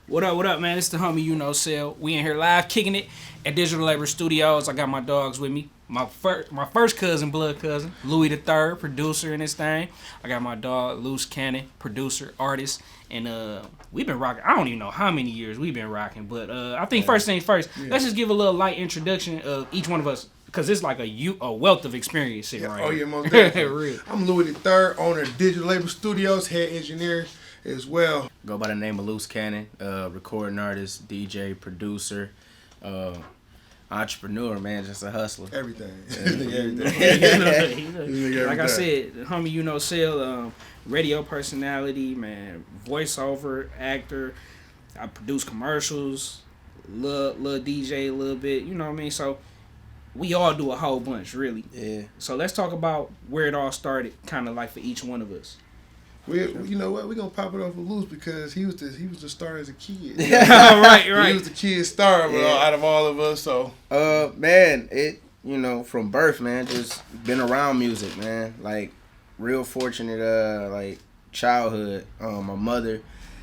What up, man? It's the homie Uknowcell. We in here live kicking it at Digital Labor Studios. I got my dogs with me. My first cousin, blood cousin, Louie the third, producer in this thing. I got my dog, Looze Cannon, producer, artist. And we've been rocking. I don't even know how many years we've been rocking. But I think first things first, let's just give a little light introduction of each one of us. Because it's like a wealth of experience sitting right here. Oh, yeah, most definitely. Real. I'm Louie the third, owner of Digital Labor Studios, head engineer as well. Go by the name of Looze Cannon, recording artist, DJ, producer, entrepreneur, man, just a hustler. Everything. Like I said, the homie Uknowcell, radio personality, man, voiceover, actor. I produce commercials, little DJ a little bit, you know what I mean? So we all do a whole bunch, really. Yeah. So let's talk about where it all started, kind of like for each one of us. You know what? We're going to pop it off with Luz because he was the star as a kid. right. He was the kid star out of all of us, so. Man, from birth, man, just been around music, man. Like, real fortunate, like, childhood. My mother,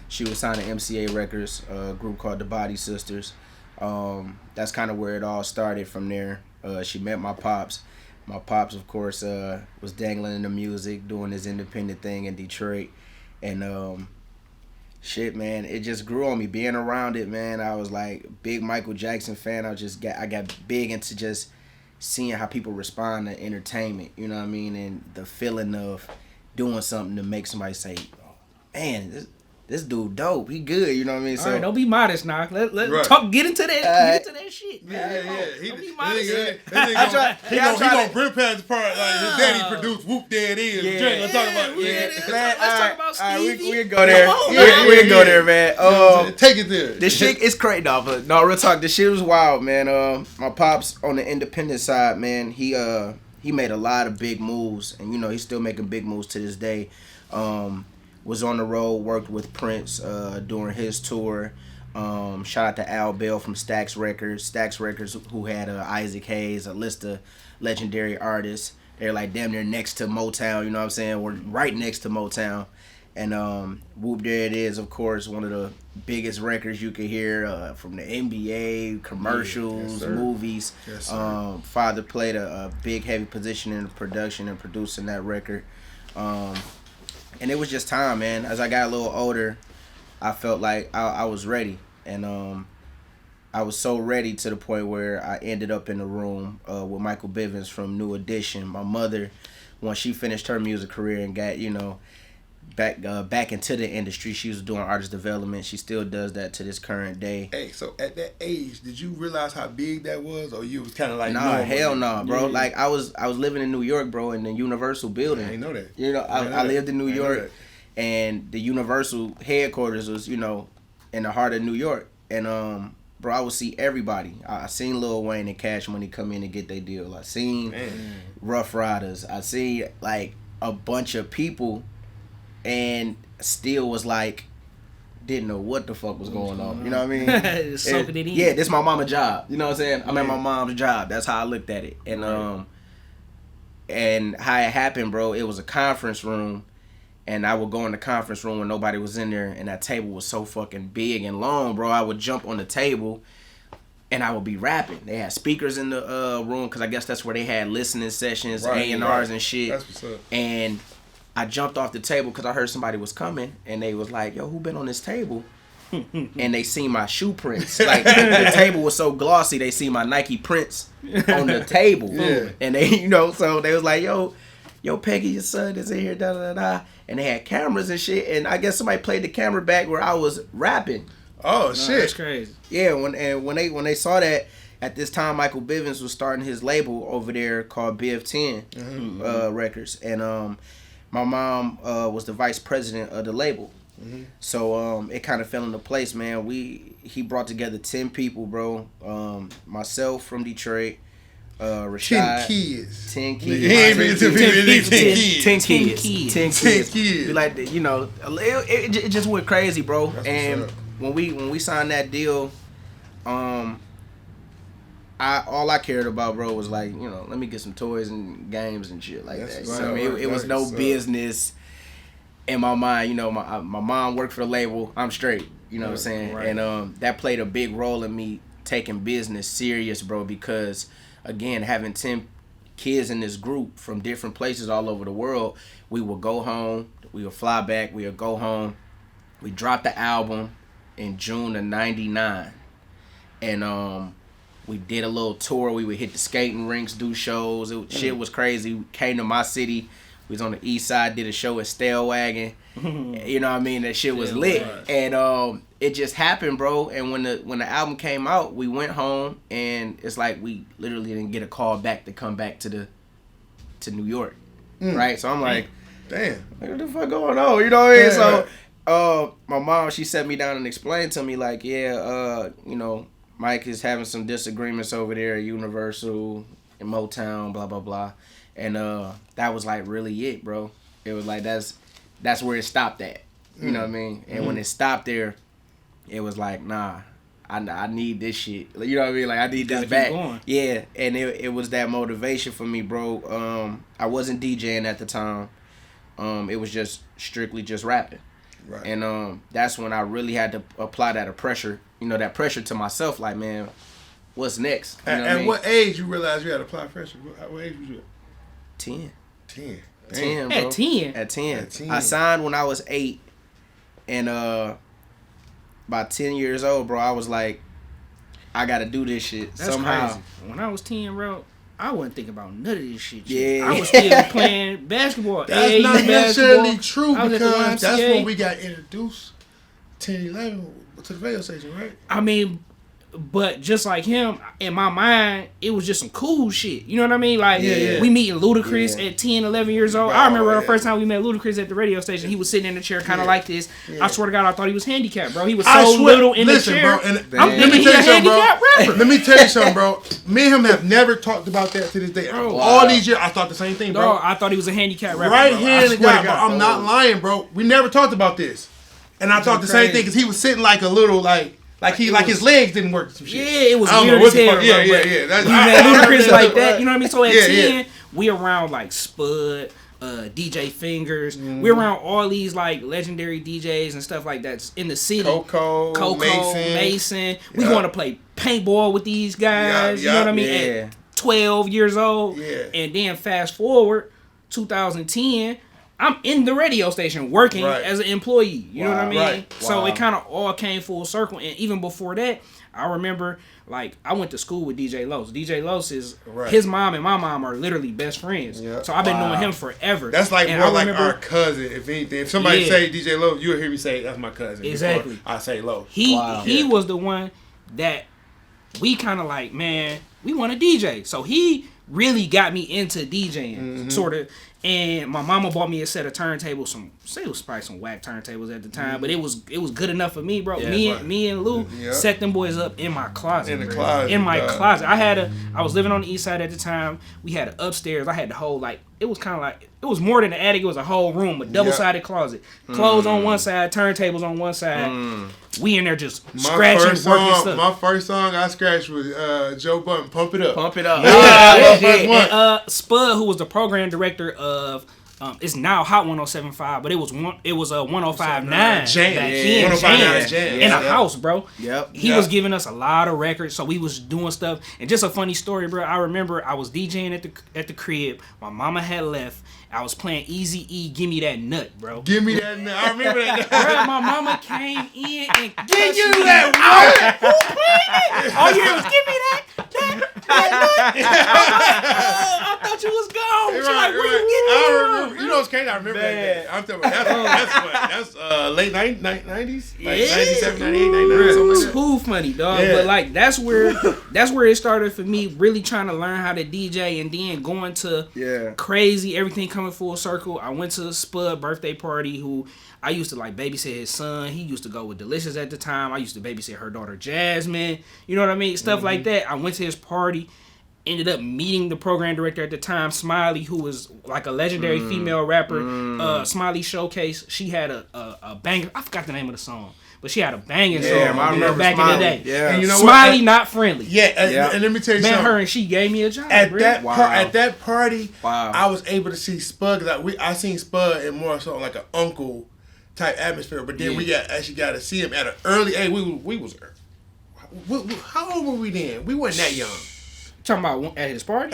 she was signed to MCA Records, a group called the Body Sisters. That's kind of where it all started from there. She met my pops. My pops, of course, was dangling in the music, doing his independent thing in Detroit. And, shit, man, it just grew on me. Being around it, man, I was like big Michael Jackson fan. I got big into just seeing how people respond to entertainment, you know what I mean? And the feeling of doing something to make somebody say, oh, man, this dude dope. He good, you know what I mean? So, all right, don't be modest now. Let right. talk. Get into that shit. Yeah. Don't be modest. He gonna bring past the part like his daddy produced. Whoop, there it is. Yeah. Let's talk about Let's talk about Stevie. We'll go there. We'll go there, man. Take it there. The shit is crazy, but no, real talk. The shit was wild, man. My pops on the independent side, man. He made a lot of big moves, and he's still making big moves to this day. Was on the road, worked with Prince during his tour. Shout out to Al Bell from Stax Records. Stax Records, who had Isaac Hayes, a list of legendary artists. They're like damn near next to Motown, you know what I'm saying? We're right next to Motown. And Whoop, There It Is, of course, one of the biggest records you could hear from the NBA, commercials, movies. Yes, sir. Father played a big, heavy position in the production and producing that record. And it was just time, man. As I got a little older, I felt like I was ready. And I was so ready to the point where I ended up in the room with Michael Bivins from New Edition. My mother, once she finished her music career and got, back into the industry, she was doing artist development. She still does that to this current day. Hey, so at that age, did you realize how big that was, or you was kind of like, nah, hell no, bro. Yeah. Like I was living in New York, bro, in the Universal building. I didn't know that. I lived in New York, and the Universal headquarters was, in the heart of New York. And bro, I would see everybody. I seen Lil Wayne and Cash Money come in and get their deal. I seen Rough Riders. I seen like a bunch of people. And still was like, didn't know what the fuck was going on. You know what I mean? Soaking it in. Yeah, this my mama's job. You know what I'm saying? I'm at my mom's job. That's how I looked at it. And and how it happened, bro, it was a conference room. And I would go in the conference room when nobody was in there. And that table was so fucking big and long, bro. I would jump on the table and I would be rapping. They had speakers in the room because I guess that's where they had listening sessions, A&Rs and shit. That's what's up. And I jumped off the table because I heard somebody was coming, and they was like, yo, who been on this table? And they seen my shoe prints. Like, the table was so glossy, they see my Nike prints on the table. Yeah. And they, so they was like, yo, Peggy, your son is in here, da-da-da-da. And they had cameras and shit, and I guess somebody played the camera back where I was rapping. Oh, shit. That's crazy. Yeah, when they saw that, at this time, Michael Bivins was starting his label over there called BF10 Records. And, my mom was the vice president of the label. So it kind of fell into place, man. He brought together 10 people, bro. Myself from Detroit, Rashad. 10 kids. 10 kids. He ain't been to people. 10 kids. 10 kids. kids. Like, it just went crazy, bro. That's and what's up. when we signed that deal, all I cared about, bro, was like, let me get some toys and games and shit like that. So it was no business in my mind. My mom worked for the label. I'm straight. You know what I'm saying? Right. And that played a big role in me taking business serious, bro, because again, having 10 kids in this group from different places all over the world, we would go home, we would fly back, we would go home. We dropped the album in June of '99, and we did a little tour. We would hit the skating rinks, do shows. Shit was crazy. We came to my city. We was on the east side, did a show at Stellwagen. You know what I mean? That shit was lit. And it just happened, bro. And when the album came out, we went home, and it's like we literally didn't get a call back to come back to New York. Right? So I'm like, damn, what the fuck going on? You know what I mean? So my mom, she sat me down and explained to me, like, you know, Mike is having some disagreements over there at Universal and Motown, blah, blah, blah. And that was like really it, bro. It was like that's where it stopped at. You know what I mean? And when it stopped there, it was like, nah, I need this shit. You know what I mean? Like, I need this back. Going. Yeah, and it was that motivation for me, bro. I wasn't DJing at the time. It was just strictly just rapping. Right. And that's when I really had to apply that pressure, you know, that pressure to myself. Like, man, what's next? You know At what age you realized you had to apply pressure? What age was you at? 10. 10. 10, bro. At 10? At 10. At 10. I signed when I was 8. And by 10 years old, bro, I was like, I got to do this shit That's somehow. crazy. When I was 10, bro, I wasn't thinking about none of this shit. Yeah. I was still playing basketball. That's not necessarily true, I was at the because that's YMCA. when we got introduced 10, 11 to the radio station, right? I mean, but just like him, in my mind, it was just some cool shit. You know what I mean? Like, we meeting Ludacris at 10, 11 years old. I remember the first time we met Ludacris at the radio station. He was sitting in a chair kind of like this. I swear to God, I thought he was handicapped, bro. He was so little in the chair. Bro, and I'm thinking he a handicapped rapper. Let me tell you something, bro. Me and him have never talked about that to this day. Bro, all these years, I thought the same thing, bro. Dog, I thought he was a handicapped rapper. Right bro. hand I to swear God, to bro. I'm not lying, bro. We never talked about this. And I thought the same thing, because he was sitting like a little, like his legs didn't work. Some shit. Yeah, it was I don't weird know as what the hell. fuck. Yeah, bro, yeah. That's, we met Ludacris like that, you know what I mean? So at 10, Yeah. we around like Spud, DJ Fingers. We around all these like legendary DJs and stuff like that in the city. Coco, Mason. We going to play paintball with these guys. You know what I mean? Yeah. At 12 years old. Yeah. And then fast forward, 2010. I'm in the radio station working as an employee. You know what I mean? Right. So it kind of all came full circle. And even before that, I remember, like, I went to school with DJ Los. DJ Los is, his mom and my mom are literally best friends. Yeah. So I've been knowing him forever. That's like and more like our cousin. If anything, if somebody say DJ Lo, you'll hear me say, that's my cousin. Exactly. I say Lo. He was the one that we kind of like, man, we want to DJ. So he really got me into DJing, sort of. And my mama bought me a set of turntables. It was probably some whack turntables at the time, but it was good enough for me, bro. Yeah, me and Lou set them boys up in my closet. In the closet. In my closet. I was living on the east side at the time. We had an upstairs. I had the whole, like, it was kind of like, it was more than an attic. It was a whole room, a double-sided closet. Clothes on one side, turntables on one side. We in there just scratching, working stuff. My first song I scratched was Joe Budden, Pump It Up. Pump It Up. And Spud, who was the program director of it's now Hot 107.5, but it was 105.9 back then. 105.9 Jam. In a house, bro. Yep. He was giving us a lot of records, so we was doing stuff. And just a funny story, bro. I remember I was DJing at the crib. My mama had left. I was playing Eazy-E, Give Me That Nut, bro. Give me that nut. I remember that. Bro, my mama came in and Give you that nut. Who playing it? All you hear was, give me that nut. I thought you was gone. She like, where you getting it from? You know what's crazy? I remember that. I'm talking about that's late 90s? Like 97, 98, 99. Too funny, dog. Yeah. But like that's where it started for me, really trying to learn how to DJ, and then going to crazy, everything coming full circle. I went to a Spud birthday party who I used to like babysit his son. He used to go with Delicious at the time. I used to babysit her daughter Jasmine. You know what I mean? Stuff like that. I went to his party. Ended up meeting the program director at the time, Smiley, who was like a legendary female rapper. Smiley Showcase. She had a banger. I forgot the name of the song, but she had a banging song. I remember back Smiley. In the day. Yeah. And you know Smiley, Not Friendly. Yeah, and let me tell you something. Her and she gave me a job. At that party, I was able to see Spud. I seen Spud in more so like an uncle type atmosphere. But then we actually got to see him at an early age. We was how old were we then? We wasn't that young. Talking about at his party?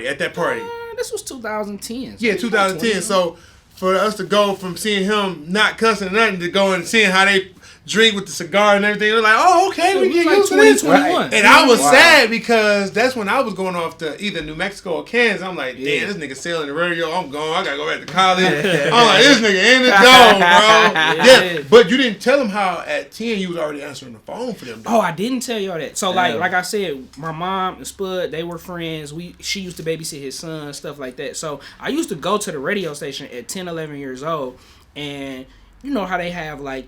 At that party. This was 2010. Yeah, 2010. So for us to go from seeing him not cussing or nothing to go and seeing how they drink with the cigar and everything, they're like, oh, okay, we get used to this. Right. And I was sad because that's when I was going off to either New Mexico or Kansas. I'm like, damn, this nigga selling the radio. I'm gone. I gotta go back to college. I'm like, this nigga in the zone, bro. Yeah, but you didn't tell him how at 10 you was already answering the phone for them. Though. Oh, I didn't tell y'all that. So like I said, my mom and Spud, they were friends. She used to babysit his son, stuff like that. So I used to go to the radio station at 10, 11 years old, and you know how they have like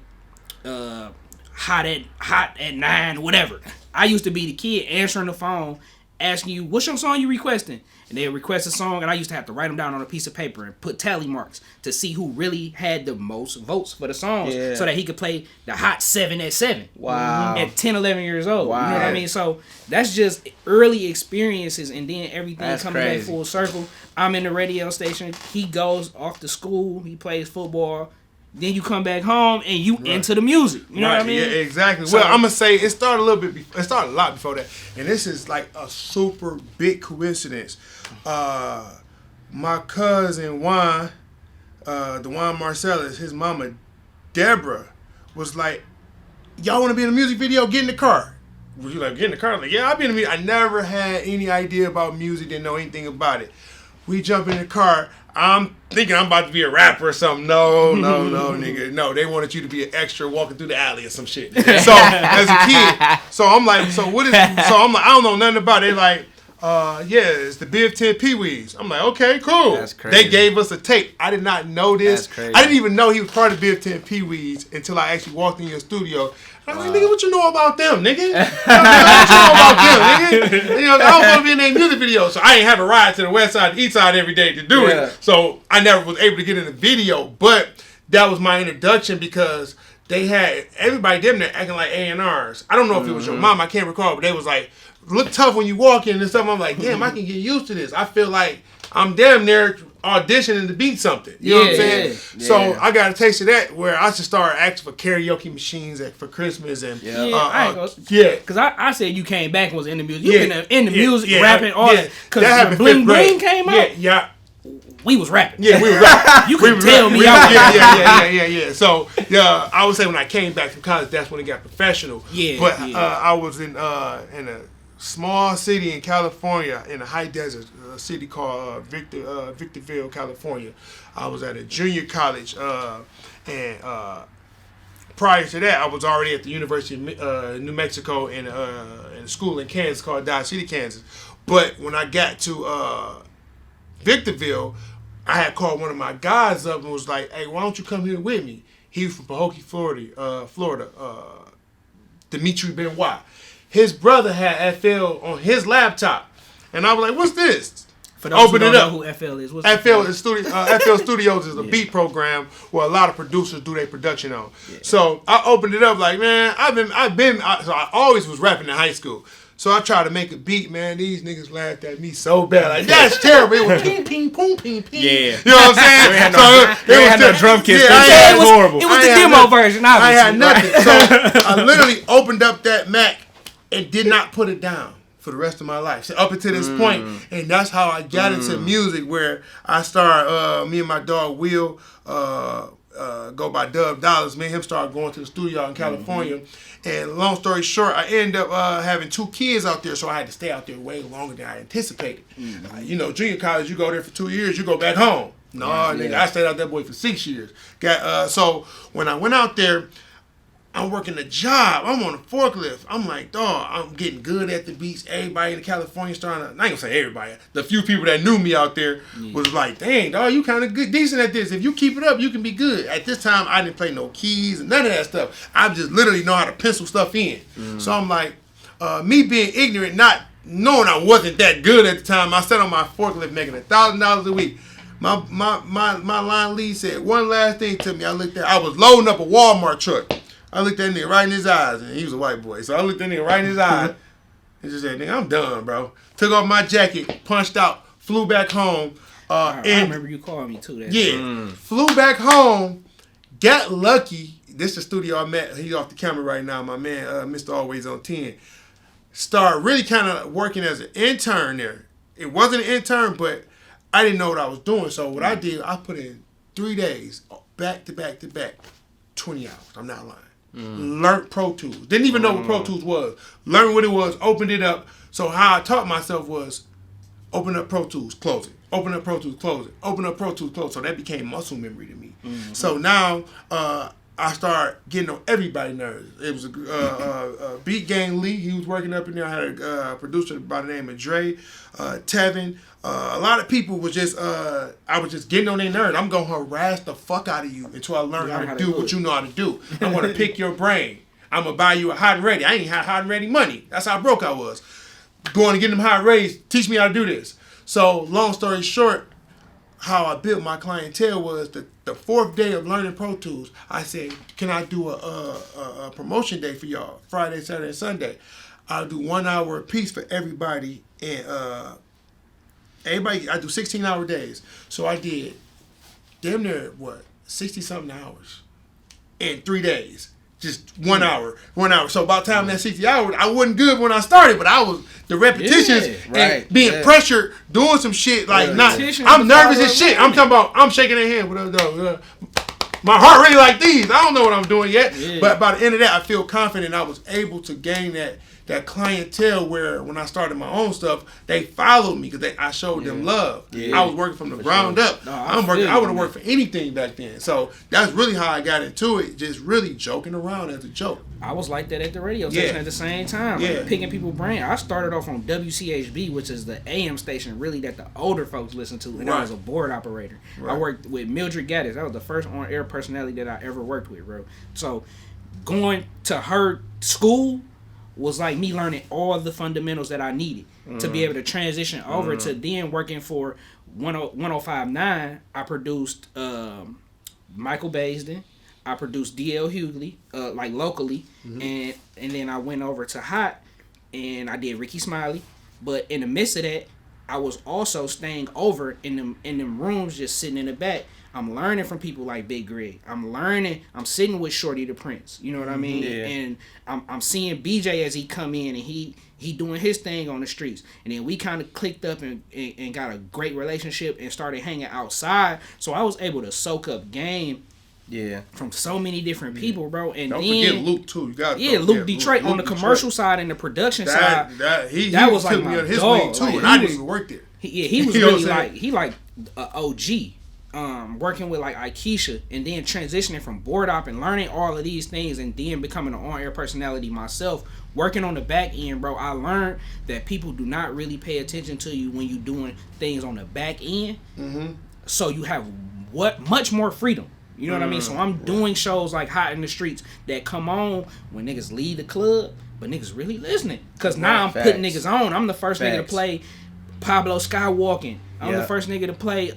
hot at 9, whatever. I used to be the kid answering the phone, asking you, what's your song you requesting? And they'd request a song, and I used to have to write them down on a piece of paper and put tally marks to see who really had the most votes for the songs so that he could play the hot 7 at 7. Wow. At 10, 11 years old. Wow. You know what I mean? So that's just early experiences, and then everything comes back full circle. I'm in the radio station. He goes off to school. He plays football. Then you come back home and you into the music. You know what I mean? Yeah, exactly. So, well, I'm gonna say it started it started a lot before that, and this is like a super big coincidence. My cousin Juan, Juan Marcellus, his mama Deborah was like, "Y'all want to be in a music video? Get in the car." Was you like, "Get in the car?" I'm like, "Yeah, I'll be in the music." I never had any idea about music. Didn't know anything about it. We jump in the car. I'm thinking I'm about to be a rapper or something. No, nigga. No, they wanted you to be an extra walking through the alley or some shit. So, as a kid, so I'm like, so what is, so I'm like, I don't know nothing about it. They like, yeah, it's the Biv 10 Pee-wees. I'm like, okay, cool. That's crazy. They gave us a tape. I did not know this. That's crazy. I didn't even know he was part of Biv 10 Pee-wees until I actually walked in your studio. I'm like, nigga, what you know about them, nigga? What you know about them, nigga? You know, I was gonna be in their music video, so I ain't have a ride to the west side, the east side every day to do it. So I never was able to get in the video, but that was my introduction because they had everybody them there acting like A&Rs. I don't know if it was your mom, I can't recall, but they was like, look tough when you walk in and stuff. I'm like, damn, I can get used to this. I feel like I'm damn near auditioning to beat something. You know what I'm saying? Yeah. So I got a taste of that where I should start asking for karaoke machines for Christmas and because I said you came back and was in the music. You in the music, rapping, all that. Because Bling Bling came out. We was rapping. Yeah, we was rapping. You can tell me. Yeah. So I would say when I came back from college, that's when it got professional. But I was in a small city in California, in a high desert, a city called Victorville, California. I was at a junior college, and prior to that, I was already at the University of New Mexico in a school in Kansas called Dodge City, Kansas. But when I got to Victorville, I had called one of my guys up and was like, "Hey, why don't you come here with me?" He was from Pahokee, Florida, Dimitri Benoit. His brother had FL on his laptop, and I was like, "What's this?" For those who don't know who FL is, what's FL Studios is a beat program where a lot of producers do their production on. Yeah. So I opened it up like, man, I always was rapping in high school. So I tried to make a beat, man. These niggas laughed at me so bad. Like, that's terrible. It was ping, ping, boom, ping, ping. Yeah. You know what I'm saying? They had no drum kits. It was horrible. It was the demo version, obviously. I had nothing. So I literally opened up that Mac and did not put it down for the rest of my life. So up until this point, and that's how I got into music, where I started, me and my dog Will, go by Dub Dollars. Me and him started going to the studio in California. And long story short, I ended up having 2 kids out there, so I had to stay out there way longer than I anticipated. You know, junior college, you go there for 2 years, you go back home. No, nigga, I stayed out that boy for 6 years. So when I went out there, I'm working a job. I'm on a forklift. I'm like, dog, I'm getting good at the beats. Everybody in California starting to, I ain't gonna say everybody, the few people that knew me out there was like, dang, dog, you kind of good, decent at this. If you keep it up, you can be good. At this time, I didn't play no keys and none of that stuff. I just literally know how to pencil stuff in. So I'm like, me being ignorant, not knowing I wasn't that good at the time, I sat on my forklift making $1,000 a week. My line lead said one last thing to me. I was loading up a Walmart truck. I looked at that nigga right in his eyes, and he was a white boy. So I looked at that nigga right in his eyes and just said, nigga, I'm done, bro. Took off my jacket, punched out, flew back home. I remember you calling me too. Flew back home, got lucky. This is the studio I met. He's off the camera right now. My man, Mr. Always on 10. Started really kind of working as an intern there. It wasn't an intern, but I didn't know what I was doing. So what I did, I put in 3 days, back to back to back, 20 hours. I'm not lying. Learned Pro Tools. Didn't even know what Pro Tools was. Learned what it was, opened it up. So how I taught myself was open up Pro Tools, close it. Open up Pro Tools, close it. Open up Pro Tools, close it. So that became muscle memory to me. So now I started getting on everybody's nerves. It was a Beat Gang Lee. He was working up in there. I had a producer by the name of Dre, Tevin. A lot of people was just, I was just getting on their nerves. I'm going to harass the fuck out of you until I learn how to do what you know how to do. I'm going to pick your brain. I'm going to buy you a hot and ready. I ain't had hot and ready money. That's how broke I was. Going to get them hot and ready, teach me how to do this. So long story short, how I built my clientele was the 4th day of learning Pro Tools. I said, can I do a promotion day for y'all? Friday, Saturday, and Sunday. I'll do 1 hour a piece for everybody. And everybody, I do 16-hour days. So I did damn near, 60-something hours in 3 days. Just 1 hour, 1 hour. So about time that 60 hours, I wasn't good when I started, but I was the repetitions and being pressured, doing some shit like I'm nervous as shit. I'm talking about I'm shaking their hand. My heart really like these. I don't know what I'm doing yet, but by the end of that, I feel confident. I was able to gain that clientele where when I started my own stuff, they followed me because I showed them love. I was working from the ground up. I would have worked for anything back then. So that's really how I got into it, just really joking around as a joke. I was like that at the radio station at the same time, like picking people's brain. I started off on WCHB, which is the AM station really that the older folks listen to, and I was a board operator. I worked with Mildred Gaddis. That was the first on-air personality that I ever worked with, bro. So going to her school was like me learning all the fundamentals that I needed to be able to transition over to then working for 105.9. I produced Michael Baisden. I produced D.L. Hughley, like locally, and then I went over to Hot, and I did Ricky Smiley. But in the midst of that, I was also staying over in them rooms, just sitting in the back. I'm learning from people like Big Greg. I'm sitting with Shorty the Prince. You know what I mean? Yeah. And I'm seeing BJ as he come in and he doing his thing on the streets. And then we kind of clicked up and got a great relationship and started hanging outside. So I was able to soak up game. Yeah, from so many different people, bro. And don't then forget Luke too. You got Luke Detroit on the commercial side and the production side. That was like my his dog. Wing too, and I didn't even work there. He was really like an OG. Working with like Aikisha and then transitioning from board op and learning all of these things and then becoming an on-air personality myself. Working on the back end, bro, I learned that people do not really pay attention to you when you're doing things on the back end. So you have much more freedom. You know what I mean? So I'm doing shows like Hot in the Streets that come on when niggas leave the club, but niggas really listening. Because now I'm putting niggas on. I'm the first nigga to play Pablo Skywalking. I'm the first nigga to play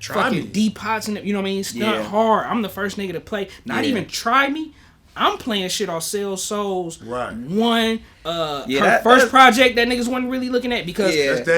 fucking D Pots and you know what I mean? Stunt hard. I'm the first nigga to play. Not even Try Me. I'm playing shit off Sell Souls. One her first project that niggas wasn't really looking at because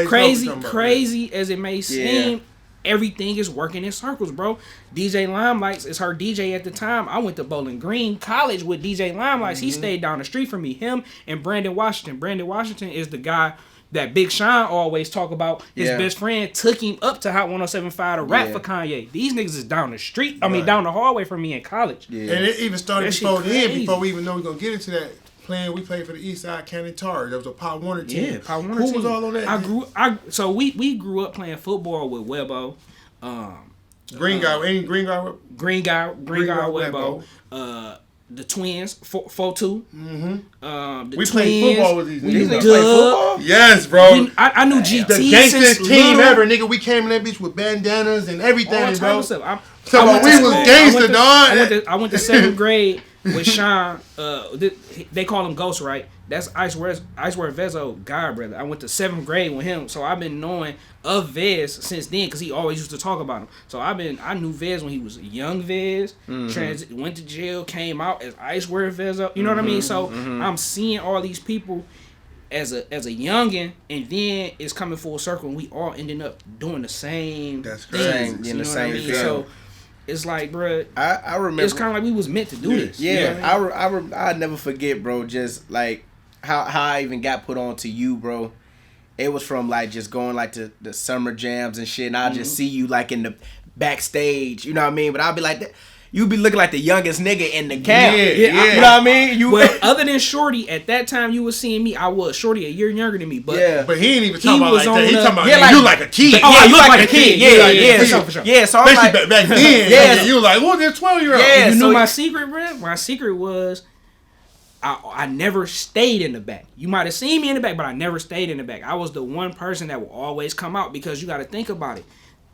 crazy as it may seem. Everything is working in circles, bro. DJ Limelights is her DJ at the time. I went to Bowling Green College with DJ Limelights. He stayed down the street from me. Him and Brandon Washington. Brandon Washington is the guy that Big Sean always talk about. His best friend took him up to Hot 107.5 to rap for Kanye. These niggas is down the street. I mean, down the hallway from me in college. And it even started before we even know we're going to get into that. We played for the East Side Cannon Tar. There was a Pop Warner team. Yeah, Pop Warner team. Who was all on that? So we grew up playing football with Webbo. Green guy Webbo. The Twins, 4-2. We played football with these niggas. Played football? Yes, bro. I knew GT. The gangstest team ever, nigga. We came in that bitch with bandanas and everything, bro. We was gangster, dog. I went to 7th grade with Sean. They call him Ghost, right? That's Icewear Vezo god brother. I went to 7th grade with him, so I've been knowing of Vez since then because he always used to talk about him. So I knew Vez when he was young Vez. Went to jail, came out as Icewear Vezo. You know what I mean? So I'm seeing all these people as a youngin, and then it's coming full circle, and we all ending up doing the same things. In the same field. So it's like, bro, I remember. it's kind of like we was meant to do this. Yeah, you know what I mean? I'll never forget, bro. Just like how I even got put on to you, bro. It was from like just going like to the summer jams and shit, and I'll just see you like in the backstage, you know what I mean? But I'll be like that. You be looking like the youngest nigga in the camp. Yeah. You know what I mean? Well, other than Shorty, at that time you was seeing me, I was Shorty a year younger than me. But But he ain't even talking about was like that. He on talking about yeah, like- you like a kid. Oh, you look like a kid. Yeah, for sure. Yeah, so I'm Especially like, back then. Yeah. You like, what, this 12-year-old? Yeah. you so- knew my secret, bro? My secret was I never stayed in the back. You might have seen me in the back, but I never stayed in the back. I was the one person that will always come out because you got to think about it.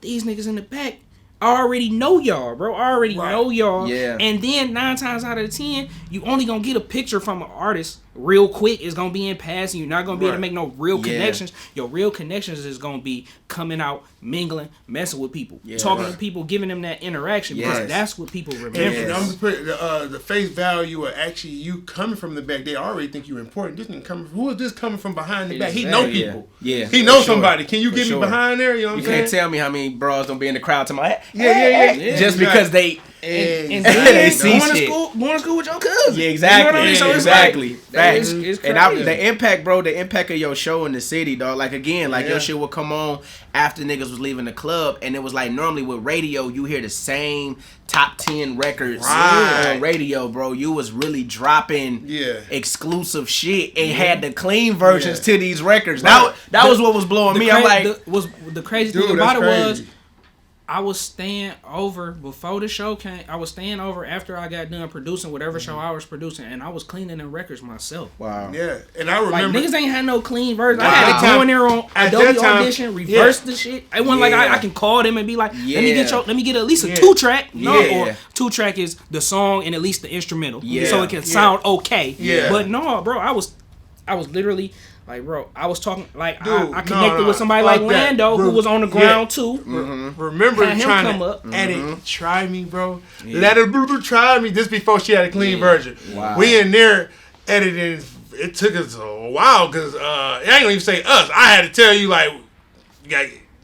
These niggas in the back, I already know y'all, bro. I already know y'all. Yeah. And then 9 times out of 10, you only gonna get a picture from an artist real quick. It's gonna be in passing. You're not gonna be able to make no real connections. Your real connections is gonna be coming out, mingling, messing with people, talking to people, giving them that interaction. Because that's what people remember. And I'm just putting the face value of actually you coming from the back. They already think you're important. This nigga coming. Who is this coming from behind the back? He know people. Yeah. He knows somebody. Can you get me behind there? You know what I'm You saying? can't tell me how many bros don't be in the crowd to my Yeah. just because they And they see going shit. to school with your cousin. Yeah, exactly. You know what I mean? So it's exactly. like, Facts. it's And crazy. the impact, bro, the impact of your show in the city, dog. Like again, like your shit would come on after niggas was leaving the club, and it was like normally with radio, you hear the same top 10 records on radio, bro. You was really dropping exclusive shit and had the clean versions to these records. That was what was blowing me. I'm like, the crazy thing about it was, I was staying over before the show came. I was staying over after I got done producing whatever show I was producing, and I was cleaning the records myself. wow. Yeah, and I remember Like niggas ain't had no clean version. I had to go in there on Adobe Audition, reverse the shit. It wasn't like I can call them and be like, let me get at least a 2-track. No, or 2-track is the song and at least the instrumental, so it can sound okay. Yeah. But no, bro, I was literally. Like, bro, I was talking, like, Dude, I connected with somebody like Lando, who was on the ground, too. Remember Had him trying come to up. edit Try Me, bro. Let her try me just before she had a clean version. Wow. We in there editing. It took us a while because I ain't gonna even say us. I had to tell you, like, you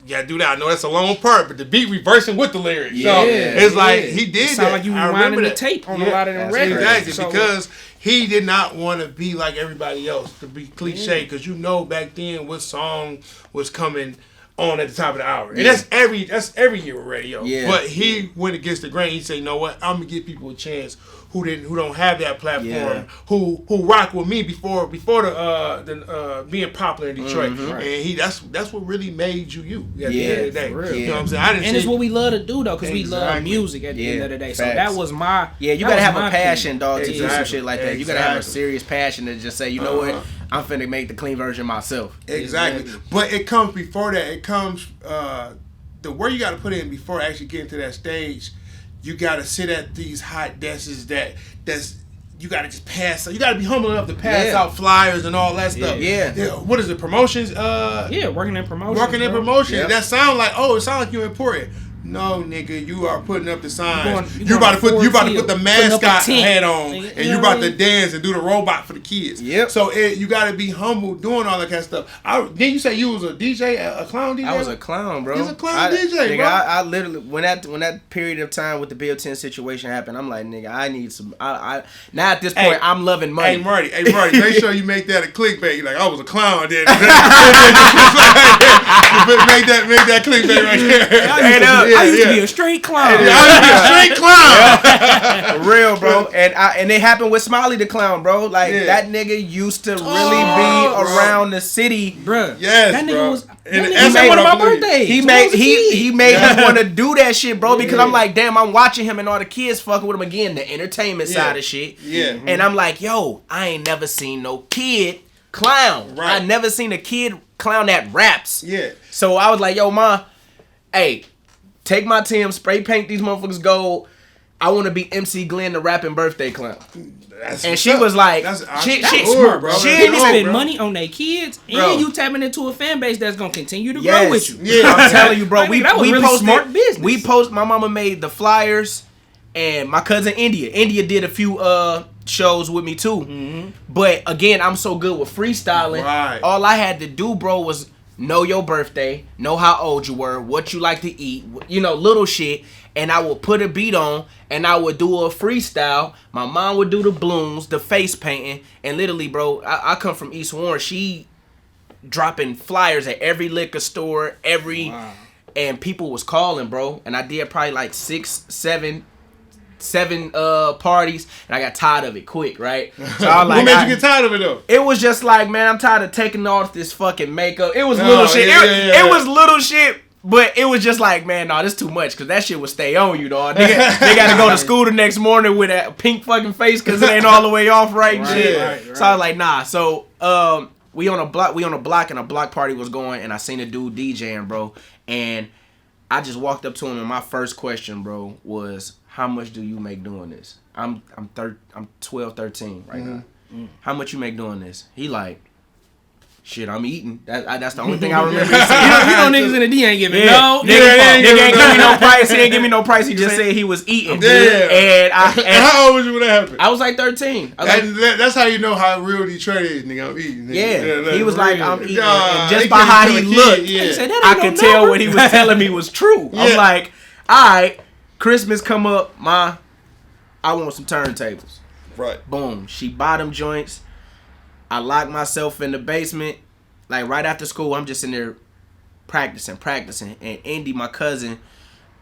gotta do that. I know that's a long part, but the beat reversing with the lyrics. So it's like he did It sound that. like you I rewinding remember the that. tape on a lot of them records. Exactly, So- because he did not want to be like everybody else, to be cliche, because you know back then what song was coming on at the top of the hour. And that's every year with radio. Yeah. But he went against the grain. He said, you know what, I'm gonna give people a chance who don't have that platform, who rock with me before the being popular in Detroit. And that's what really made you at the end of the day. You know what I'm saying? I didn't And see, it's what we love to do, though, because we love music at the end of the day. So Facts. that was my... Yeah, you that gotta was have my a passion, thing. dog, to do some Exactly. shit like that. You gotta have a Exactly. serious passion to just say, you know what, I'm finna make the clean version myself. Exactly. But it comes before that. It comes the work you got to put in before actually getting to that stage. You got to sit at these hot desks that's you got to just pass. You got to be humble enough to pass out flyers and all that stuff. Yeah. What is it? Promotions? Working in promotion. Working in promotion. Yep. That sound like it sound like you're important. No, nigga, you are putting up the signs. You You about to put the putting up a mascot tent. hat on, Nigga, and you you know about what I to dance and do the robot for the kids. Yep. So you got to be humble doing all that kind of stuff. Didn't you say you was a DJ, a clown DJ? I was a clown, bro. He's a clown DJ, nigga, bro. I literally when that period of time with the Bill 10 situation happened, I'm like, nigga, I need some. I now at this point, I'm loving money. Hey Marty, make sure you make that a clickbait. Like I was a clown, then. make that clickbait right there. I used to be a straight clown. I was a straight clown. For real, bro. And it happened with Smiley the Clown, bro. Like that nigga used to really be around the city, Bruh. Yes, that nigga bro. was And that that's nigga was one of my what I'm birthdays. He when I made was a kid. he made me want to do that shit, bro. Because I'm like, damn, I'm watching him and all the kids fucking with him again, the entertainment side of shit. Yeah. And I'm like, yo, I ain't never seen no kid clown. Right. I never seen a kid clown that raps. Yeah. So I was like, yo, ma, hey, take my Tim, spray paint these motherfuckers gold. I want to be MC Glenn the rapping birthday clown. And she was like, she smart, bro. She They ain't even spend money on their kids, Bro. and you tapping into a fan base that's gonna continue to grow Yes. with you. Yeah. I'm telling you, bro. Like, that was we really posted, smart business. We post. My mama made the flyers, and my cousin India did a few shows with me too. But again, I'm so good with freestyling. Right. All I had to do, bro, was know your birthday, know how old you were, what you like to eat, little shit. and I would put a beat on, and I would do a freestyle. My mom would do the blooms, the face painting, and literally, bro, I come from East Warren. She dropping flyers at every liquor store, and people was calling, bro. And I did probably like 7 parties, and I got tired of it quick, right? So I was like, what made you get tired of it though? It was just like, man, I'm tired of taking off this fucking makeup. It was little shit. It was little shit. But it was just like, man, nah, this too much, because that shit would stay on you, dog. They got to go to school the next morning with that pink fucking face because it ain't all the way off right and shit. Right. So I was like, nah. So we on a block, and a block party was going, and I seen a dude DJing, bro. And I just walked up to him, and my first question, bro, was, how much do you make doing this? I'm 12, 13 right now. How much you make doing this? He like, shit, I'm eating. That's the only thing I remember. You know niggas in the D ain't giving no. Nigga ain't give me no price. He ain't give me no price. He just said he was eating. And how old was you when that happened? I was like 13. That's how you know how real Detroit is, nigga. I'm eating. Nigga. Yeah, he was like, I'm eating. And just by how he looked, I could tell what he was telling me was true. I'm like, all right, Christmas come up, I want some turntables. Right. Boom. She bought them joints. I locked myself in the basement. Like right after school, I'm just in there practicing. And Indy, my cousin,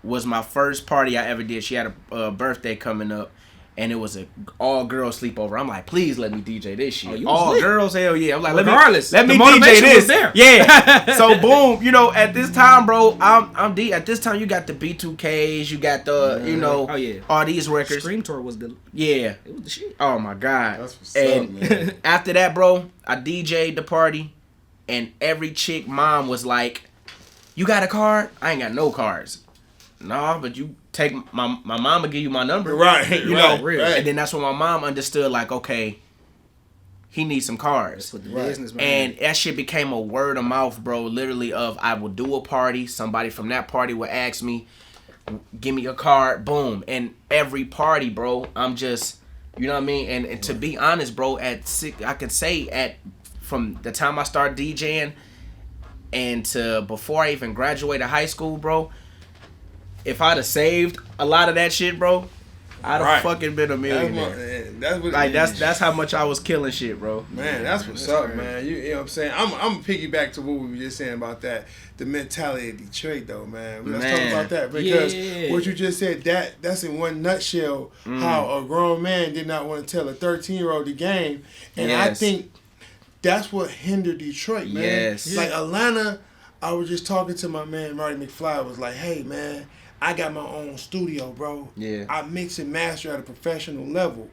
was my first party I ever did. She had a birthday coming up, and it was an all-girl sleepover. I'm like, please let me DJ this shit. All girls, hell yeah. I'm like, let me DJ this. Was there. Yeah. So boom, at this time, bro, at this time you got the B2Ks, you got the, all these records. Scream Tour was the it was the shit. Oh my God. That's what's up, man. After that, bro, I DJ'd the party, and every chick mom was like, you got a card? I ain't got no cards. No, but you take my mom will give you my number. Right. Right. And then that's when my mom understood, like, okay, he needs some cards. That's what the business, man. And that shit became a word of mouth, bro, literally of I would do a party, somebody from that party would ask me, give me a card, boom. And every party, bro, I'm just, you know what I mean? And to be honest, bro, I can say from the time I started DJing and to before I even graduated high school, bro, if I'd have saved a lot of that shit, bro, I'd have fucking been a millionaire. That's how much I was killing shit, bro. Man, that's what's up, man. You know what I'm saying? I'm piggyback to what we were just saying about that, the mentality of Detroit, though, man. Let's talk about that, because what you just said, that's in one nutshell how a grown man did not want to tell a 13-year-old the game, and I think that's what hindered Detroit, man. Yes. Like Atlanta, I was just talking to my man Marty McFly. Was like, hey, man, I got my own studio, bro. Yeah. I mix and master at a professional level.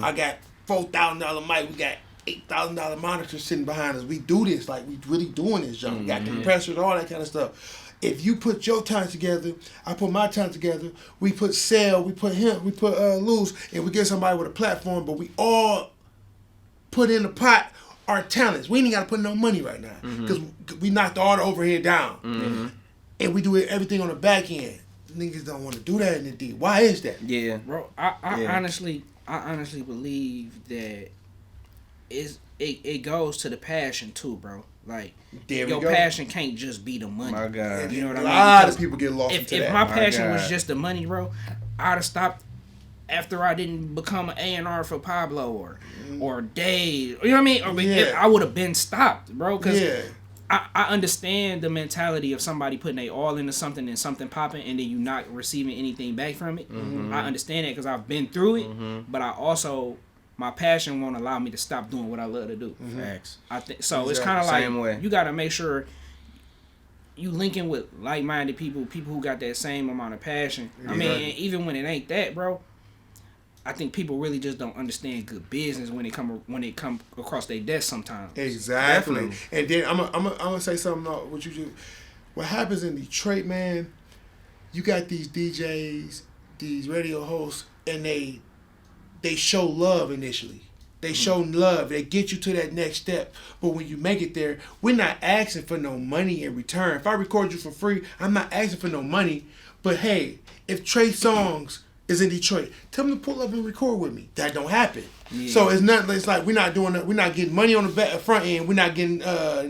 I got $4,000 mic. We got $8,000 monitors sitting behind us. We do this. Like, we really doing this, John. We got compressors, all that kind of stuff. If you put your time together, I put my time together, we put Cell, we put him, we put Looze, and we get somebody with a platform, but we all put in the pot our talents. We ain't got to put no money right now, because we knocked all the overhead down. And we do everything on the back end. Niggas don't want to do that in the D. Why is that? Yeah, bro. I honestly believe that it goes to the passion too, bro. Like your passion can't just be the money. My God, you know what I mean? A lot of people get lost into that. If my passion was just the money, bro, I'd have stopped after I didn't become an A&R for Pablo or Dave. You know what I mean? I would have been stopped, bro. Because I understand the mentality of somebody putting their all into something and something popping and then you not receiving anything back from it. I understand that because I've been through it, but I also, my passion won't allow me to stop doing what I love to do. Facts. I think so. It's kind of like you got to make sure you linking with like-minded people who got that same amount of passion. I mean, even when it ain't that, bro, I think people really just don't understand good business when they come across their desk sometimes. Exactly. Definitely. And then I'm gonna say something. What happens in Detroit, man? You got these DJs, these radio hosts, and they show love initially. They show love. They get you to that next step. But when you make it there, we're not asking for no money in return. If I record you for free, I'm not asking for no money. But hey, if Trey Songz is in Detroit, tell them to pull up and record with me. That don't happen. So it's like we're not doing that. We're not getting money on the front end. We're not getting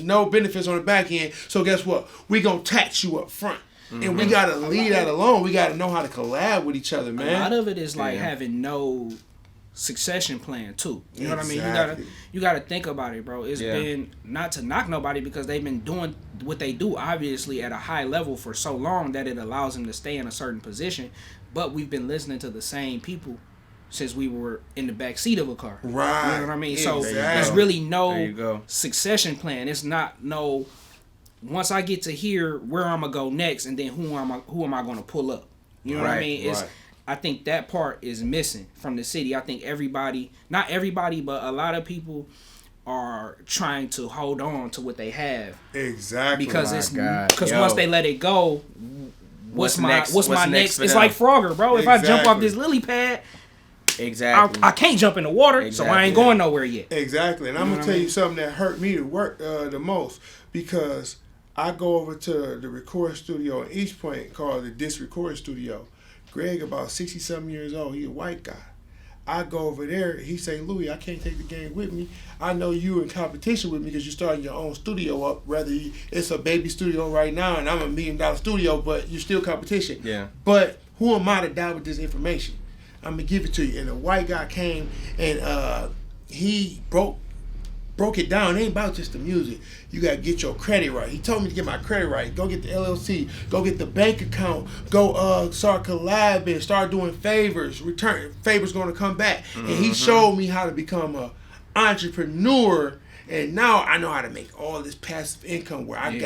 no benefits on the back end. So guess what? We gonna tax you up front. And we gotta leave that alone. We gotta know how to collab with each other, man. A lot of it is like having no succession plan too. You know what I mean? You gotta think about it, bro. It's been, not to knock nobody, because they've been doing what they do obviously at a high level for so long that it allows them to stay in a certain position. But we've been listening to the same people since we were in the back seat of a car. Right. You know what I mean? So there's really no succession plan. It's not no, once I get to here, where I'm gonna go next, and then who am I gonna pull up? You know what I mean? I think that part is missing from the city. I think everybody, not everybody, but a lot of people are trying to hold on to what they have. Exactly. Because once they let it go, what's my next? It's like Frogger, bro. If I jump off this lily pad, I can't jump in the water, so I ain't going nowhere yet. Exactly. And I'm gonna tell you something that hurt me to work the most, because I go over to the recording studio in East Point called the Disc Recording Studio. Greg, about 60-something years old, he a white guy. I go over there, he say, Louie, I can't take the game with me. I know you in competition with me because you're starting your own studio up. Rather, it's a baby studio right now, and I'm a $1 million studio, but you're still competition. Yeah. But who am I to die with this information? I'm going to give it to you. And the white guy came, and he broke it down. It ain't about just the music. You got to get your credit right. He told me to get my credit right. Go get the LLC. Go get the bank account. Go start collabing. Start doing favors. Favors going to come back. And he showed me how to become a entrepreneur. And now I know how to make all this passive income where I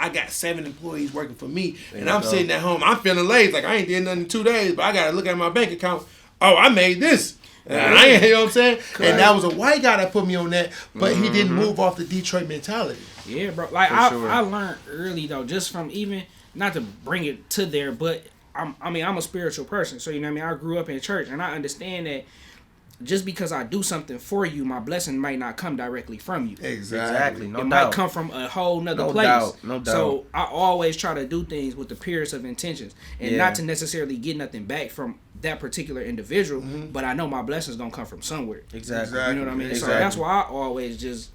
got 7 employees working for me. And I'm sitting at home. I'm feeling lazy. Like I ain't did nothing in 2 days. But I got to look at my bank account. Oh, I made this. And I ain't, you know what I'm saying? Correct. And that was a white guy that put me on that, but he didn't move off the Detroit mentality. Yeah, bro. Like I learned early though, just from even, not to bring it to there, but I'm a spiritual person, so you know what I mean. I grew up in church, and I understand that just because I do something for you, my blessing might not come directly from you. Exactly. No doubt. Might come from a whole nother place. No doubt. So I always try to do things with the purest of intentions, and not to necessarily get nothing back from that particular individual, but I know my blessings gonna come from somewhere. Exactly. You know what I mean? Exactly. So that's why I always just,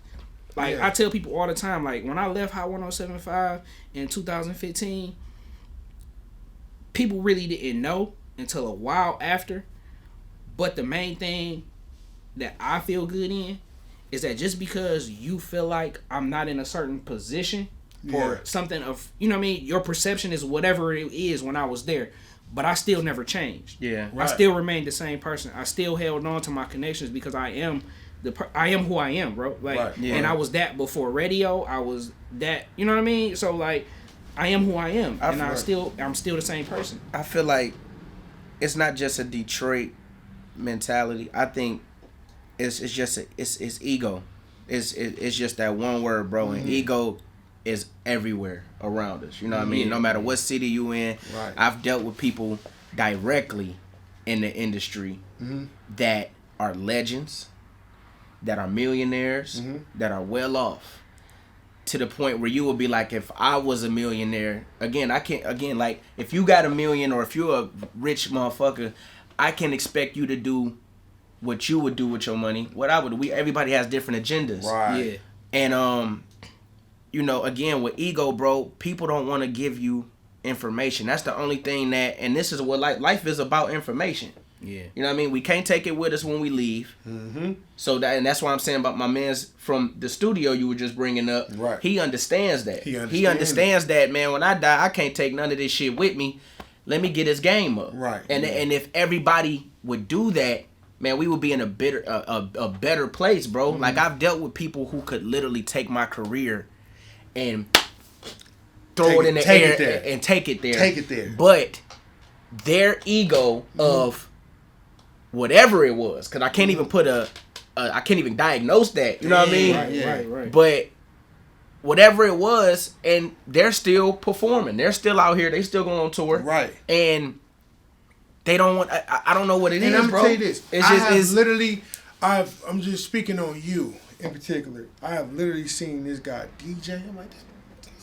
like, I tell people all the time, like, when I left Hot 107.5 in 2015, people really didn't know until a while after. But the main thing that I feel good in is that just because you feel like I'm not in a certain position or something of, you know what I mean, your perception is whatever it is when I was there. But I still never changed. Yeah, right. I still remained the same person. I still held on to my connections because I am who I am, bro. Like, and I was that before radio. I was that, you know what I mean? So like, I am who I am, and I'm still the same person. I feel like it's not just a Detroit mentality. I think it's just it's ego. It's just that one word, bro. And ego is everywhere around us. You know what I mean? No matter what city you in. Right. I've dealt with people directly in the industry that are legends, that are millionaires, that are well off, to the point where you will be like, if I was a millionaire, like, if you got $1 million or if you're a rich motherfucker, I can expect you to do what you would do with your money. What I would do. Everybody has different agendas. Right. Yeah. And you know, again, with ego, bro, people don't want to give you information. That's the only thing that, and this is what life is about, information. Yeah. You know what I mean? We can't take it with us when we leave. So that's why I'm saying about my man's from the studio you were just bringing up. Right. He understands that. He understands that, man, when I die, I can't take none of this shit with me. Let me get his game up. Right. And if everybody would do that, man, we would be in a better place, bro. Like, I've dealt with people who could literally take my career and throw it in the air and take it there. Take it there. But their ego of whatever it was, because I can't even put I can't even diagnose that. You know what I mean? Right. But whatever it was, and they're still performing. They're still out here. They still going on tour. Right. And they don't want. I don't know what it is, bro. And I'm gonna tell you this. I'm just speaking on you in particular. I have literally seen this guy DJ. I'm like, this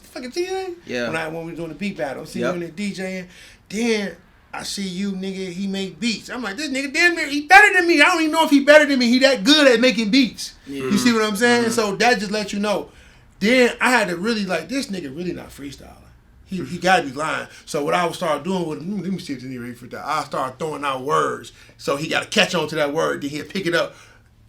fucking DJ. Yeah. When we were doing the beat battle, I see you in there DJing. Then I see you, nigga. He make beats. I'm like, this nigga damn near, he better than me. I don't even know if he better than me. He that good at making beats. Yeah. You see what I'm saying? So that just lets you know. Then I had to really, like, this nigga really not freestyling. He got to be lying. So what I would start doing with him, let me see if he's ready for that. I start throwing out words. So he got to catch on to that word. Then he'll pick it up.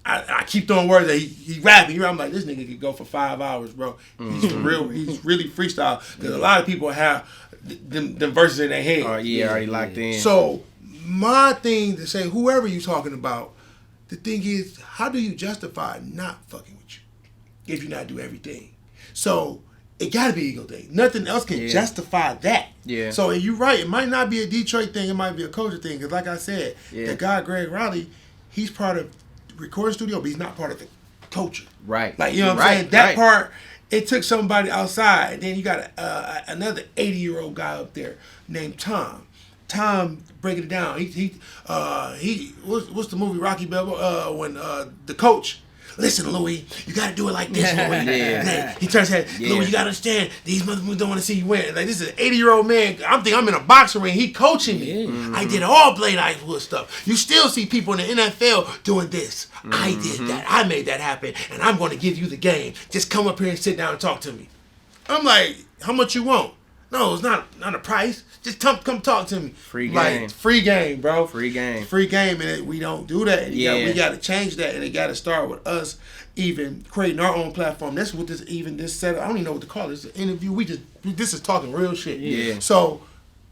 I keep throwing words that he rapping. I'm like, this nigga could go for 5 hours, bro. He's real. He's really freestyle. Because a lot of people have them verses in their head. Oh, yeah, already locked in. So my thing to say, whoever you talking about, the thing is, how do you justify not fucking with you if you not do everything? So it got to be ego thing. Nothing else can justify that. Yeah. So and you're right. It might not be a Detroit thing. It might be a culture thing. Because like I said, the guy Greg Riley, he's part of the recording studio, but he's not part of the culture. Right. Like, you know what I'm saying? That part, it took somebody outside. And then you got another 80-year-old guy up there named Tom. Tom breaking it down. He what's the movie Rocky Balboa when the coach, listen, Louie, you gotta do it like this, Louie. He turns his head, Louie, you gotta understand, these motherfuckers don't want to see you win. Like, this is an 80-year-old man. I'm thinking I'm in a boxing ring. He coaching me. I did all Blade Icewood stuff. You still see people in the NFL doing this. I did that. I made that happen, and I'm going to give you the game. Just come up here and sit down and talk to me. I'm like, how much you want? No, it's not a price. Just come talk to me. Free game. Like, free game, bro. Free game. Free game, and we don't do that. We got to change that, and it got to start with us even creating our own platform. That's what this setup. I don't even know what to call it. It's an interview. This is talking real shit. Yeah. So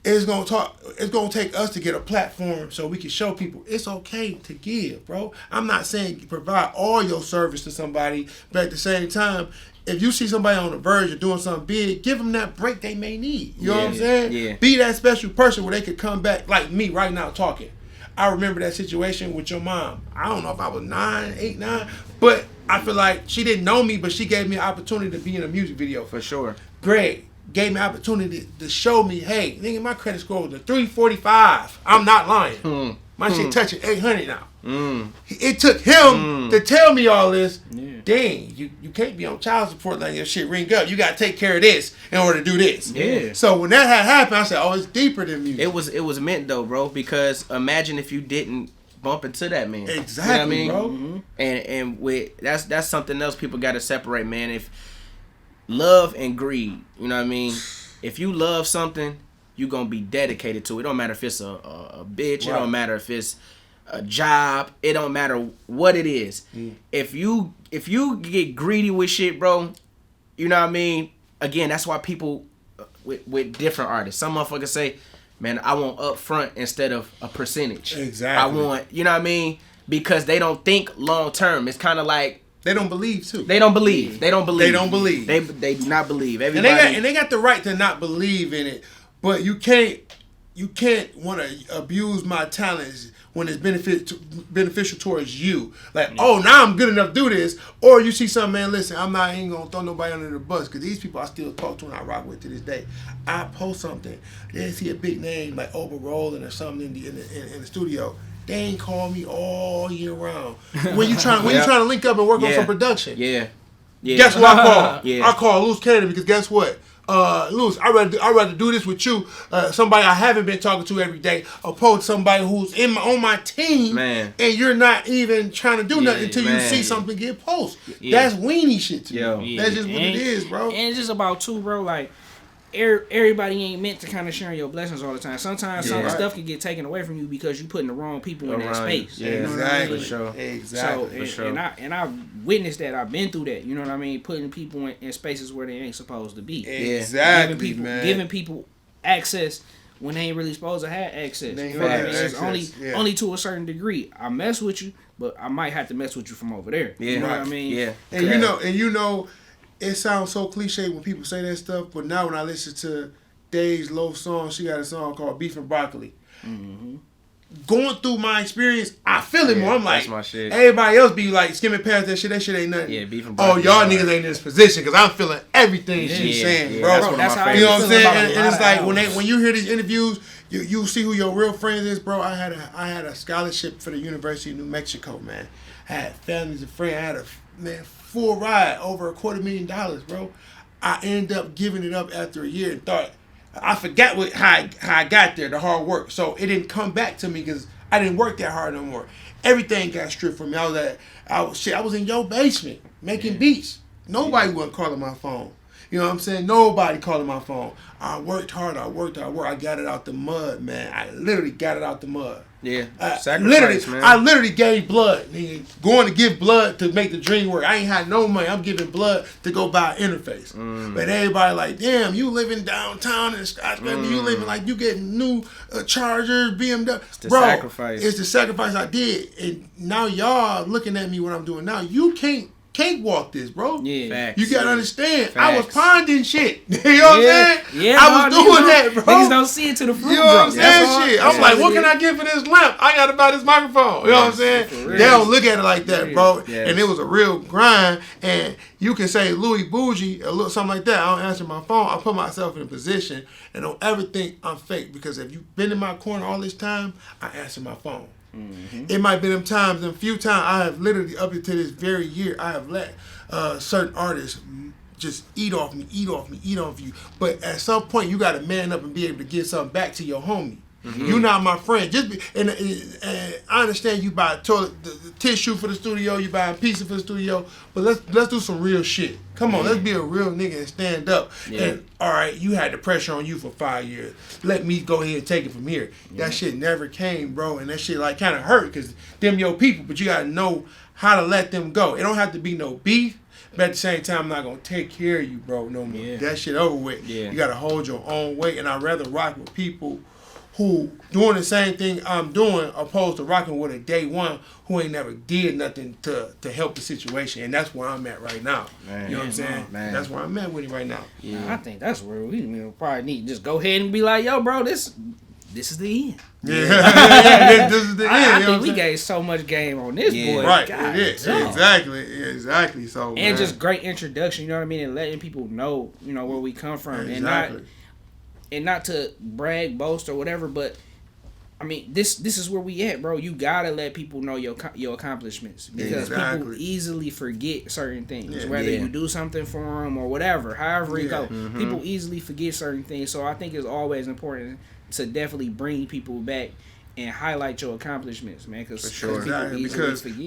it's gonna take us to get a platform so we can show people it's okay to give, bro. I'm not saying provide all your service to somebody, but at the same time, if you see somebody on the verge of doing something big, give them that break they may need. You know what I'm saying? Yeah. Be that special person where they could come back like me right now talking. I remember that situation with your mom. I don't know if I was 8, 9, but I feel like she didn't know me, but she gave me an opportunity to be in a music video. For sure. Greg gave me an opportunity to show me, hey, nigga, my credit score was a 345. I'm not lying. My shit touching 800 now. It took him to tell me all this. Dang, you can't be on child support letting your shit ring up. You got to take care of this in order to do this. Yeah. So when that had happened, I said, oh, it's deeper than music. It was meant though, bro, because imagine if you didn't bump into that man. Exactly, you know what I mean? bro. And with that's something else people got to separate, man. If love and greed, you know what I mean? If you love something, you going to be dedicated to it. It don't matter if it's a bitch. Right. It don't matter if it's a job. It don't matter what it is. If you get greedy with shit, bro, you know what I mean? Again, that's why people with different artists. Some motherfuckers say, man, I want upfront instead of a percentage. Exactly. I want, you know what I mean? Because they don't think long term. It's kind of like they don't believe too. They don't believe. They don't believe. They don't believe. They do not believe. Everybody and they got the right to not believe in it, but you can't want to abuse my talents when it's beneficial towards you. Like, oh, now I'm good enough to do this. Or you see something, man, listen, I ain't going to throw nobody under the bus because these people I still talk to and I rock with to this day. I post something, they see a big name like Oprah Rolling or something in the studio. They ain't call me all year round. When you trying to link up and work on some production. Yeah. Guess what I call? Yeah. I call Looze Cannon because guess what? Luz, I'd rather do this with you, somebody I haven't been talking to every day, opposed to somebody who's on my team, man, and you're not even trying to do nothing until you see something get posted. That's weenie shit to me. That's just what it is, bro. And it's just about too, bro. Like everybody ain't meant to kind of share your blessings all the time. Sometimes some stuff can get taken away from you because you putting the wrong people in that space. Yeah, you know what I mean? For sure. Exactly. So, and I witnessed that. I've been through that. You know what I mean? Putting people in spaces where they ain't supposed to be. Exactly, giving people access when they ain't really supposed to have access. You know what I mean? It's only to a certain degree. I mess with you, but I might have to mess with you from over there. Yeah. You know what I mean? Yeah. And you know, it sounds so cliche when people say that stuff, but now when I listen to Dave's Low song, she got a song called Beef and Broccoli. Mm-hmm. Going through my experience, I feel it more. I'm like, that's my shit. Everybody else be like skimming past that shit. That shit ain't nothing. Yeah, Beef and Broccoli. Oh, y'all niggas ain't in this position because I'm feeling everything she's saying, bro. That's how you know what I'm saying. And it's like when you hear these interviews, you see who your real friend is, bro. I had a scholarship for the University of New Mexico, man. I had families and friends. I had a full ride over $250,000, bro. I ended up giving it up after a year and thought I forgot how I got there, the hard work. So it didn't come back to me because I didn't work that hard no more. Everything got stripped from me. I was in your basement making beats. Nobody wasn't calling my phone. You know what I'm saying? Nobody calling my phone. I worked hard. I got it out the mud, man. I literally got it out the mud. Yeah, Sacrifice, man. I literally gave blood. Nigga. Going to give blood to make the dream work. I ain't had no money. I'm giving blood to go buy an interface. But everybody like, damn, you living downtown in skyscraper. You living like you getting new Chargers, BMW. It's the sacrifice. It's the sacrifice I did. And now y'all looking at me what I'm doing now. You can't cakewalk this, bro. Yeah. Facts. You gotta understand. Facts. I was ponding shit. You know what I'm saying? Yeah, I was doing that, bro. Niggas don't see it to the fruit. You know what I'm saying? Shit. I'm like, what can can I get for this lamp? I gotta buy this microphone. You know what I'm saying? They don't look at it like that, bro. Yes. And it was a real grind. And you can say Louie bougie or look something like that. I don't answer my phone. I put myself in a position and don't ever think I'm fake, because if you've been in my corner all this time, I answer my phone. It might be them times, them few times I have literally up until this very year, I have let certain artists just eat off me. But at some point, you got to man up and be able to give something back to your homie. You're not my friend. And I understand you buy the tissue for the studio, you buy a pizza for the studio, but let's do some real shit. Come on, let's be a real nigga and stand up. And all right, you had the pressure on you for 5 years. Let me go ahead and take it from here. That shit never came, bro, and that shit like kind of hurt, because them your people, but you gotta know how to let them go. It don't have to be no beef. But at the same time, I'm not going to take care of you, bro, no more. Yeah. That shit over with. Yeah. You got to hold your own weight. And I'd rather rock with people who doing the same thing I'm doing, opposed to rocking with a day one who ain't never did nothing to help the situation. And that's where I'm at right now. Man. You know what I'm saying? Man. That's where I'm at with it right now. Yeah. I think that's where we probably need to just go ahead and be like, yo, bro, this is the end. Yeah. This is the end. I think we gave so much game on this boy. Right. God, it is. Exactly. So, and just great introduction, you know what I mean, and letting people know, where we come from. Exactly. And not to brag, boast, or whatever, but I mean, this is where we at, bro. You gotta let people know your accomplishments, because people easily forget certain things, whether you do something for them or whatever, however it go. People easily forget certain things, so I think it's always important to definitely bring people back and highlight your accomplishments, man. Because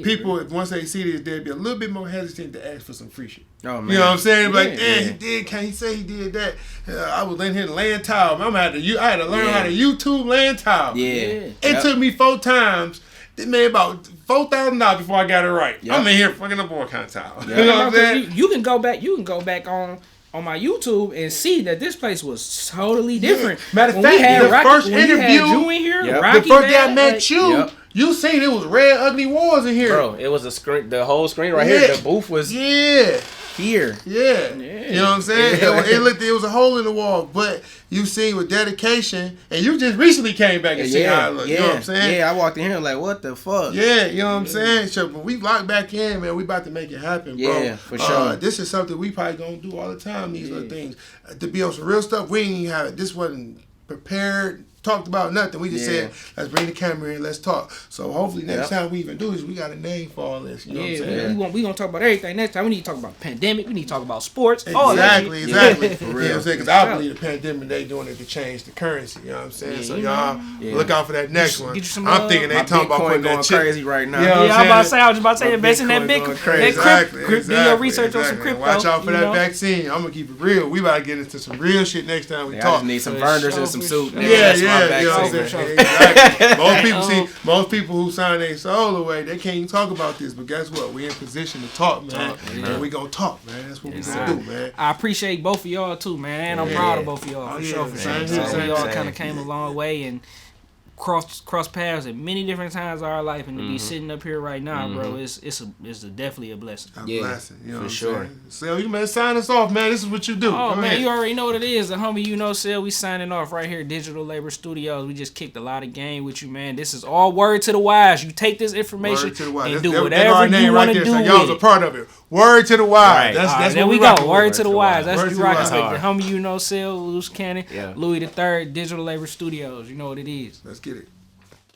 people, once they see this, they'll be a little bit more hesitant to ask for some free shit. Oh, man. You know what I'm saying? Like, he did. Can he say he did that? I was in here laying tile. I had to learn how to YouTube laying tile. Yeah. It took me 4 times. It made about $4,000 before I got it right. I'm in here fucking up all kind of tile. You know what I'm saying? You can go back on my YouTube and see that this place was totally different. Matter of fact, the first interview, you in here, the first day I met you, you seen it was Red Ugly Wars in here. Bro, it was a screen, the whole screen right here. The booth was here. You know what I'm saying? It was a hole in the wall, but you seen with dedication, and you just recently came back and seen how it looked. You know what I'm saying? Yeah, I walked in here like, what the fuck? Yeah, you know what I'm saying? So, but we locked back in, man. We about to make it happen, bro. Yeah, for sure. This is something we probably gonna do all the time. These little things to be on some real stuff. We ain't even have it. This wasn't prepared. Talked about nothing. We just said, let's bring the camera in, let's talk. So hopefully next time we even do this, we got a name for all this. You know what I'm saying? We gonna talk about everything next time. We need to talk about pandemic. We need to talk about sports. Exactly. For real. You know what I'm saying? Because I believe the pandemic, they doing it to change the currency. You know what I'm saying? So y'all look out for that next one. I'm thinking they talking about putting that chip. Crazy right now. You know I was about to say invest in that big crypto. Do your research on some crypto. Watch out for that vaccine. I'm gonna keep it real. We about to get into some real shit next time we talk. I just need some burners and some soup. Yeah. You know what I'm saying? Exactly. Most people who sign their soul away, they can't even talk about this. But guess what? We in position to talk, man. And we gonna talk, man. That's what we gonna do, man. I appreciate both of y'all too, man. And I'm proud of both of y'all for sure. So we all kind of came a long way and cross paths at many different times of our life, and to be sitting up here right now, bro, it's definitely a blessing. A blessing, you know for sure. So you man, sign us off, man. This is what you do. Oh, man, you already know what it is. The homie Uknowcell, we signing off right here at Digital Labor Studios. We just kicked a lot of game with you, man. This is all word to the wise. You take this information and do whatever you want to do with it. Y'all was a part of it. Word to the wise. That's there we go. Word to the wise. That's what you rocking with. The homie Uknowcell, Looze Cannon, Louie the Third, Digital Labor Studios. You know what it is. Let's get it.